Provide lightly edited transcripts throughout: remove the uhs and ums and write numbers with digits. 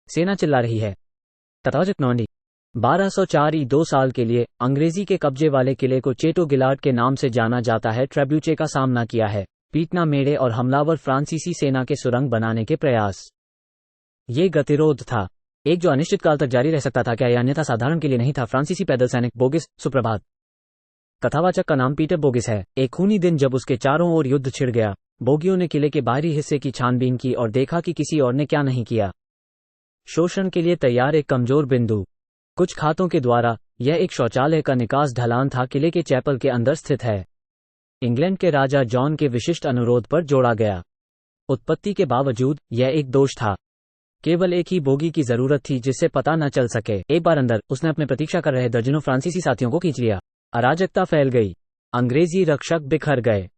सेना चिल्ला रही है। तथाकथित नॉर्मंडी 1204 ई 2 साल के लिए अंग्रेजी के कब्जे वाले किले को चेटो गिलार्ड के नाम से जाना जाता है ट्रेब्यूचे का सामना किया है। पीटना मेड़े और हमलावर फ्रांसीसी सेना के सुरंग बनाने के प्रयास। ये गतिरोध था एक जो अनिश्चित काल तक जारी रह सकता था, क्या यह अन्यथा साधारण के लिए नहीं था? फ्रांसीसी पैदल सैनिक बोगिस। सुप्रभात। कथावाचक का नाम पीटर बोगिस है। एक खूनी दिन जब उसके चारों ओर युद्ध छिड़ गया, बोगियों ने किले के बाहरी हिस्से की छानबीन की और देखा कि किसी और ने क्या नहीं किया। शोषण के लिए तैयार एक कमजोर बिंदु। कुछ खातों के द्वारा यह एक शौचालय का निकास ढलान था, किले के चैपल के अंदर स्थित है। इंग्लैंड के राजा जॉन के विशिष्ट अनुरोध पर जोड़ा गया। उत्पत्ति के बावजूद यह एक दोष था। केवल एक ही बोगी की जरूरत थी जिससे पता न चल सके। एक बार अंदर उसने अपने प्रतीक्षा कर रहे दर्जनों फ्रांसीसी साथियों को खींच लिया। अराजकता फैल गई। अंग्रेजी रक्षक बिखर गए।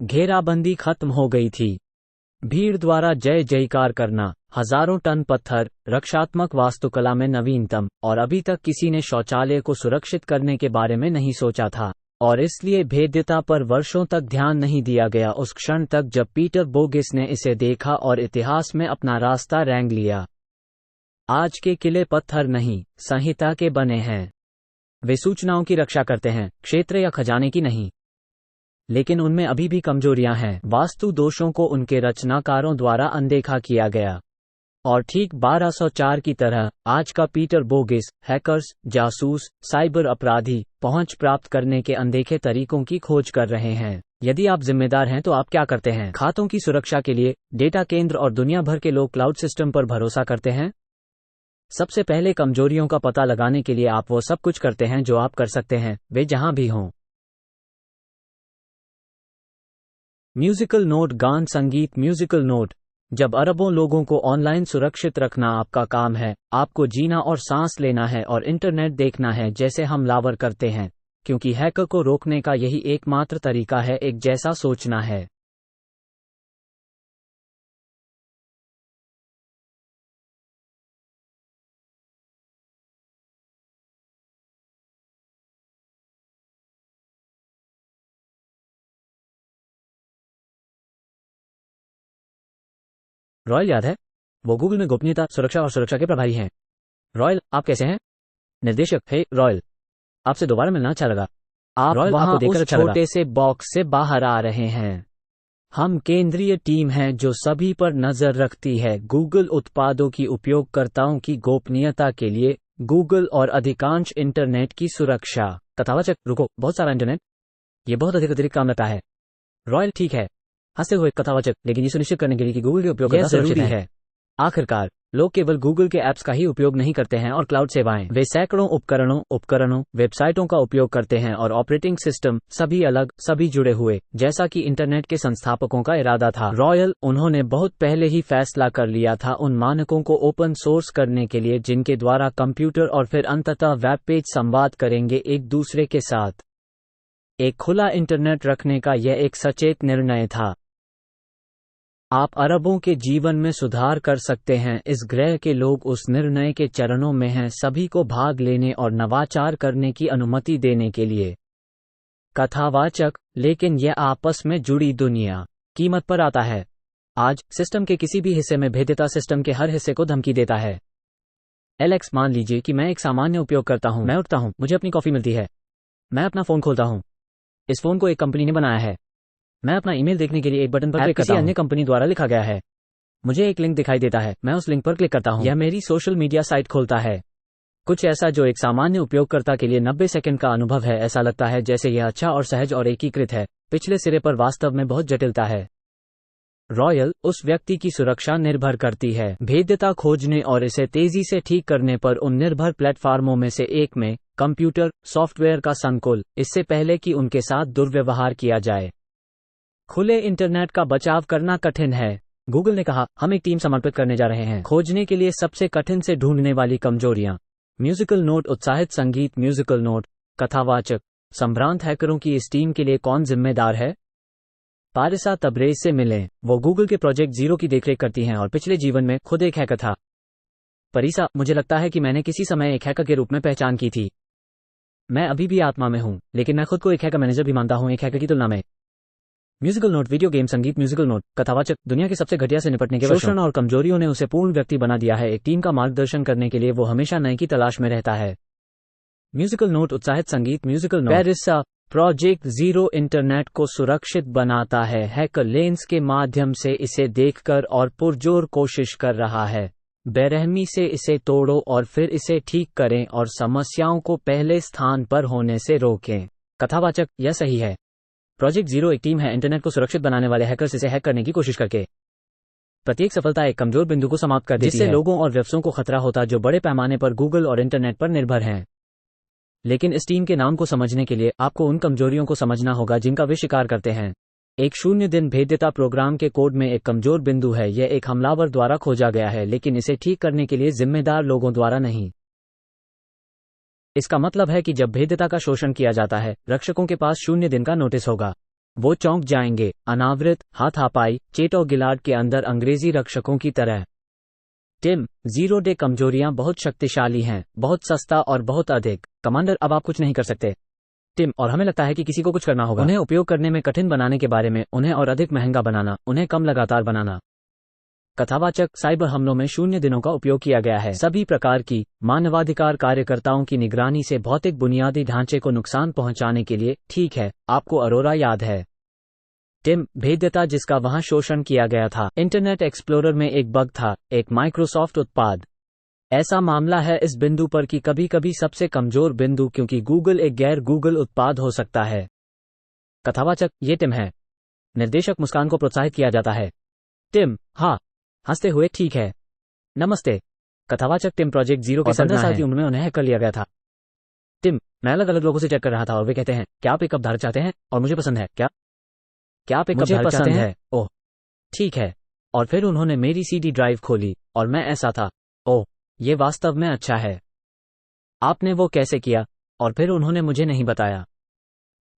घेराबंदी खत्म हो गई थी। भीड़ द्वारा जय जयकार करना, हजारों टन पत्थर, रक्षात्मक वास्तुकला में नवीनतम, और अभी तक किसी ने शौचालय को सुरक्षित करने के बारे में नहीं सोचा था, और इसलिए भेद्यता पर वर्षों तक ध्यान नहीं दिया गया उस क्षण तक जब पीटर बोगिस ने इसे देखा और इतिहास में अपना रास्ता रेंग लिया। आज के किले पत्थर नहीं, संहिता के बने हैं। वे सूचनाओं की रक्षा करते हैं, क्षेत्र या खजाने की नहीं। लेकिन उनमें अभी भी कमजोरियां हैं। वास्तु दोषों को उनके रचनाकारों द्वारा अनदेखा किया गया। और ठीक 1204 की तरह आज का पीटर बोगिस हैकर्स, जासूस, साइबर अपराधी पहुंच प्राप्त करने के अनदेखे तरीकों की खोज कर रहे हैं। यदि आप जिम्मेदार हैं तो आप क्या करते हैं? खातों की सुरक्षा के लिए डेटा केंद्र और दुनिया भर के लोग क्लाउड सिस्टम पर भरोसा करते हैं। सबसे पहले कमजोरियों का पता लगाने के लिए आप वो सब कुछ करते हैं जो आप कर सकते हैं, वे जहां भी हों। म्यूजिकल नोट, गान संगीत। Musical note. जब अरबों लोगों को ऑनलाइन सुरक्षित रखना आपका काम है, आपको जीना और सांस लेना है और इंटरनेट देखना है जैसे हमलावर करते हैं, क्योंकि हैकर को रोकने का यही एकमात्र तरीका है, एक जैसा सोचना है। रॉयल याद है? वो गूगल में गोपनीयता, सुरक्षा और सुरक्षा के प्रभारी हैं। रॉयल, आप कैसे हैं? निर्देशक, हे रॉयल, आपसे दोबारा मिलना अच्छा लगा। आप रॉयल, वहां उस छोटे से बॉक्स से बाहर आ रहे हैं। हम केंद्रीय टीम हैं जो सभी पर नजर रखती है गूगल उत्पादों की उपयोगकर्ताओं की गोपनीयता के लिए, गूगल और अधिकांश इंटरनेट की सुरक्षा। कथावाचक, रुको, बहुत सारा इंटरनेट, ये बहुत अधिक अतिरिक्त काम लगता है। रॉयल, ठीक है, हंसते हुए कथावाचक, लेकिन ये सुनिश्चित करने के लिए कि गूगल के उपयोगकर्ता सुरक्षित है। आखिरकार लोग केवल गूगल के ऐप्स का ही उपयोग नहीं करते हैं और क्लाउड सेवाएं, वे सैकड़ों उपकरणों, वेबसाइटों का उपयोग करते हैं और ऑपरेटिंग सिस्टम, सभी अलग, सभी जुड़े हुए, जैसा कि इंटरनेट के संस्थापकों का इरादा था। रॉयल, उन्होंने बहुत पहले ही फैसला कर लिया था उन मानकों को ओपन सोर्स करने के लिए जिनके द्वारा कंप्यूटर और फिर अंततः वेब पेज संवाद करेंगे एक दूसरे के साथ। एक खुला इंटरनेट रखने का यह एक सचेत निर्णय था। आप अरबों के जीवन में सुधार कर सकते हैं। इस ग्रह के लोग उस निर्णय के चरणों में हैं, सभी को भाग लेने और नवाचार करने की अनुमति देने के लिए। कथावाचक, लेकिन यह आपस में जुड़ी दुनिया कीमत पर आता है। आज सिस्टम के किसी भी हिस्से में भेद्यता सिस्टम के हर हिस्से को धमकी देता है। एलेक्स, मान लीजिए कि मैं एक सामान्य उपयोगकर्ता हूं। मैं उठता हूं, मुझे अपनी कॉफी मिलती है, मैं अपना फोन खोलता हूं। इस फोन को एक कंपनी ने बनाया है। मैं अपना ईमेल देखने के लिए एक बटन पर क्लिक करता हूं, अन्य कंपनी द्वारा लिखा गया है। मुझे एक लिंक दिखाई देता है, मैं उस लिंक पर क्लिक करता हूं, यह मेरी सोशल मीडिया साइट खोलता है। कुछ ऐसा जो एक सामान्य उपयोगकर्ता के लिए 90 सेकंड का अनुभव है। ऐसा लगता है जैसे यह अच्छा और सहज और एकीकृत है। पिछले सिरे पर वास्तव में बहुत जटिलता है। रॉयल, उस व्यक्ति की सुरक्षा निर्भर करती है भेद्यता खोजने और इसे तेजी से ठीक करने पर उन निर्भर प्लेटफार्मों में से एक में कंप्यूटर सॉफ्टवेयर का संकुल, इससे पहले कि उनके साथ दुर्व्यवहार किया जाए। खुले इंटरनेट का बचाव करना कठिन है। गूगल ने कहा, हम एक टीम समर्पित करने जा रहे हैं खोजने के लिए सबसे कठिन से ढूंढने वाली कमजोरियां। म्यूजिकल नोट, उत्साहित संगीत। Musical note. कथावाचक, संभ्रांत हैकरों की इस टीम के लिए कौन जिम्मेदार है? पारिसा तबरेज से मिलें। वो गूगल के प्रोजेक्ट जीरो की देखरेख करती हैं और पिछले जीवन में खुद एक हैकर था। परिसा, मुझे लगता है कि मैंने किसी समय एक हैकर के रूप में पहचान की थी। मैं अभी भी आत्मा में हूं, लेकिन मैं खुद को एक हैकर मैनेजर भी मानता हूं, एक हैकर की तुलना में। म्यूजिकल नोट, वीडियो गेम, संगीत। म्यूजिकल नोट, कथावाचक, दुनिया के सबसे घटिया से निपटने के शोषण और कमजोरियों ने उसे पूर्ण व्यक्ति बना दिया है। एक टीम का मार्गदर्शन करने के लिए वो हमेशा नए की तलाश में रहता है। म्यूजिकल नोट, उत्साहित संगीत। म्यूजिकल नोट, पेरिसा प्रोजेक्ट जीरो इंटरनेट को सुरक्षित बनाता है। हैकर लेंस के माध्यम से इसे देखकर और पुरजोर कोशिश कर रहा है। बेरहमी से इसे तोड़ो और फिर इसे ठीक करें और समस्याओं को पहले स्थान पर होने से रोकें। कथावाचक, यह सही है। प्रोजेक्ट जीरो एक टीम है इंटरनेट को सुरक्षित बनाने वाले हैकर्स इसे हैक करने की कोशिश करके। प्रत्येक सफलता एक कमजोर बिंदु को समाप्त कर देती है, जिससे लोगों और व्यवसायों को खतरा होता जो बड़े पैमाने पर गूगल और इंटरनेट पर निर्भर हैं। लेकिन इस टीम के नाम को समझने के लिए आपको उन कमजोरियों को समझना होगा जिनका वे शिकार करते हैं। एक 0 दिन भेद्यता प्रोग्राम के कोड में एक कमजोर बिंदु है। यह एक हमलावर द्वारा खोजा गया है, लेकिन इसे ठीक करने के लिए जिम्मेदार लोगों द्वारा नहीं। इसका मतलब है कि जब भेद्यता का शोषण किया जाता है, रक्षकों के पास 0 दिन का नोटिस होगा। वो चौंक जाएंगे, अनावृत, हाथापाई, चेटो गिलाड के अंदर अंग्रेजी रक्षकों की तरह। टिम, जीरो डे कमजोरियां बहुत शक्तिशाली हैं, बहुत सस्ता और बहुत अधिक। कमांडर, अब आप कुछ नहीं कर सकते। टिम, और हमें लगता है कि किसी को कुछ करना होगा। उन्हें उपयोग करने में कठिन बनाने के बारे में, उन्हें और अधिक महंगा बनाना, उन्हें कम लगातार बनाना। कथावाचक, साइबर हमलों में 0 दिनों का उपयोग किया गया है। सभी प्रकार की मानवाधिकार कार्यकर्ताओं की निगरानी से भौतिक बुनियादी ढांचे को नुकसान पहुंचाने के लिए। ठीक है, आपको अरोरा याद है। टिम, भेद्यता जिसका वहां शोषण किया गया था। इंटरनेट एक्सप्लोरर में एक बग था, एक माइक्रोसॉफ्ट उत्पाद। ऐसा मामला है इस बिंदु पर कि कभी कभी सबसे कमजोर बिंदु, क्योंकि गूगल एक गैर गूगल उत्पाद हो सकता है। कथावाचक, ये टिम है। निर्देशक, मुस्कान को प्रोत्साहित किया जाता है। टिम, हाँ, हंसते हुए, ठीक है। नमस्ते। कथावाचक, टिम प्रोजेक्ट जीरो के 15 साल की उम्र में उन्हें हैक कर लिया गया था। टिम, मैं अलग अलग लोगों से चेक कर रहा था और वे कहते हैं, क्या आप एक कप धारक चाहते हैं? और मुझे पसंद है। क्या आप एक कप धारक चाहते हैं? ओह, ठीक है। और फिर उन्होंने मेरी सीडी ड्राइव खोली और मैं ऐसा था, ओह, ये वास्तव में अच्छा है। आपने वो कैसे किया? और फिर उन्होंने मुझे नहीं बताया।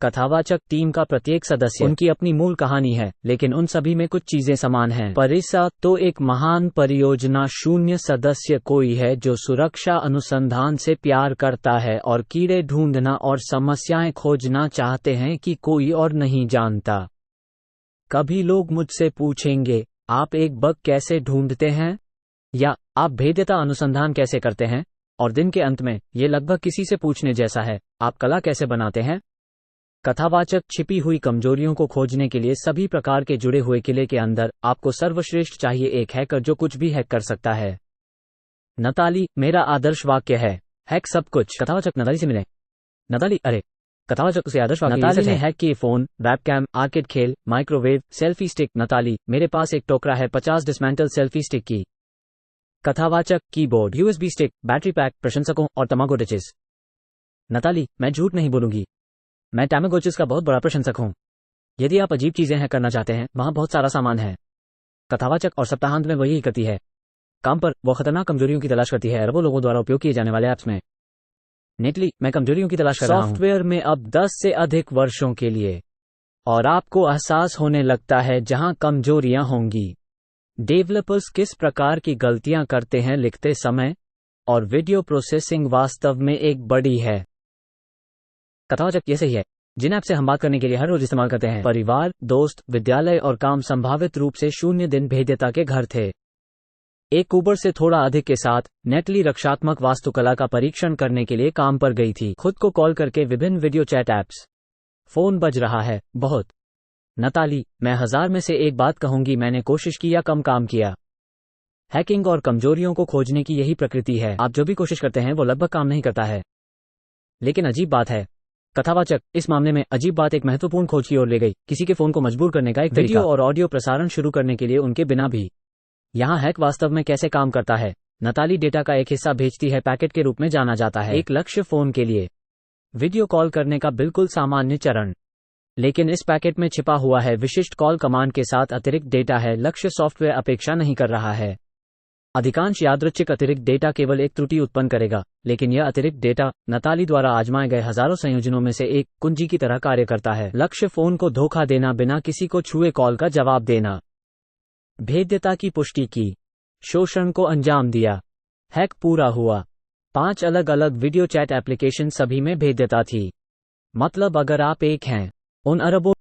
कथावाचक, टीम का प्रत्येक सदस्य, उनकी अपनी मूल कहानी है, लेकिन उन सभी में कुछ चीजें समान हैं। परिसा तो एक महान परियोजना 0 सदस्य कोई है जो सुरक्षा अनुसंधान से प्यार करता है और कीड़े ढूंढना और समस्याएं खोजना चाहते हैं कि कोई और नहीं जानता। कभी लोग मुझसे पूछेंगे, आप एक बग कैसे ढूंढते हैं? या आप भेद्यता अनुसंधान कैसे करते हैं? और दिन के अंत में, ये लगभग किसी से पूछने जैसा है, आप कला कैसे बनाते हैं? कथावाचक, छिपी हुई कमजोरियों को खोजने के लिए सभी प्रकार के जुड़े हुए किले के अंदर आपको सर्वश्रेष्ठ चाहिए, एक हैकर जो कुछ भी हैक कर सकता है। नताली, मेरा आदर्श वाक्य है, हैक सब कुछ। कथावाचक, नताली से मिले। नताली, अरे। कथावाचक, उसे आदर्श वाक्य। नताली ने हैक किए फोन, वेबकैम, आर्केड खेल, माइक्रोवेव, सेल्फी स्टिक। नताली, मेरे पास एक टोकरा है 50 डिसमेंटल सेल्फी स्टिक की। कथावाचक, keyboard, USB stick, battery pack, प्रशंसकों और तमागोचिस। नताली, मैं झूठ नहीं बोलूंगी, मैं टैमागोचिस का बहुत बड़ा प्रशंसक हूं। यदि आप अजीब चीजें हैक करना चाहते हैं, वहां बहुत सारा सामान है। कथावाचक, और सप्ताहांत में वही करती है। काम पर वो खतरनाक कमजोरियों की तलाश करती है अरबों लोगों द्वारा उपयोग किए जाने वाले ऐप्स में। नेटली, मैं कमजोरियों की तलाश कर रहा हूं सॉफ्टवेयर में अब 10 से अधिक वर्षों के लिए, और आपको एहसास होने लगता है जहां कमजोरियां होंगी। डेवलपर्स किस प्रकार की गलतियां करते हैं लिखते समय, और वीडियो प्रोसेसिंग वास्तव में एक बड़ी है। कथावाचक, ये सही है। जिन ऐप से हम बात करने के लिए हर रोज इस्तेमाल करते हैं, परिवार, दोस्त, विद्यालय और काम संभावित रूप से 0 दिन भेद्यता के घर थे। एक कुबर से थोड़ा अधिक के साथ, नेटली रक्षात्मक वास्तुकला का परीक्षण करने के लिए काम पर गई थी, खुद को कॉल करके विभिन्न वीडियो चैट ऐप्स। फोन बज रहा है, बहुत। नताली, मैं 1000 में से एक बात कहूंगी, मैंने कोशिश की या कम काम किया। हैकिंग और कमजोरियों को खोजने की यही प्रकृति है, आप जो भी कोशिश करते हैं वो लगभग काम नहीं करता है। लेकिन अजीब बात है। कथावाचक, इस मामले में अजीब बात एक महत्वपूर्ण खोज की ओर ले गई, किसी के फोन को मजबूर करने का एक तरीका। वीडियो और ऑडियो प्रसारण शुरू करने के लिए उनके बिना भी। यहाँ हैक वास्तव में कैसे काम करता है। नताली डेटा का एक हिस्सा भेजती है, पैकेट के रूप में जाना जाता है, एक लक्ष्य फोन के लिए वीडियो कॉल करने का बिल्कुल सामान्य चरण। लेकिन इस पैकेट में छिपा हुआ है विशिष्ट कॉल कमांड के साथ अतिरिक्त डेटा है, लक्ष्य सॉफ्टवेयर अपेक्षा नहीं कर रहा है। अधिकांश यादृच्छिक अतिरिक्त डेटा केवल एक त्रुटि उत्पन्न करेगा, लेकिन यह अतिरिक्त डेटा नताली द्वारा आजमाए गए हजारों संयोजनों में से एक कुंजी की तरह कार्य करता है। लक्ष्य फोन को धोखा देना, बिना किसी को छुए कॉल का जवाब देना। भेद्यता की पुष्टि की, शोषण को अंजाम दिया, हैक पूरा हुआ। 5 अलग अलग वीडियो चैट एप्लीकेशन, सभी में भेद्यता थी। मतलब अगर आप एक हैं उन अरबों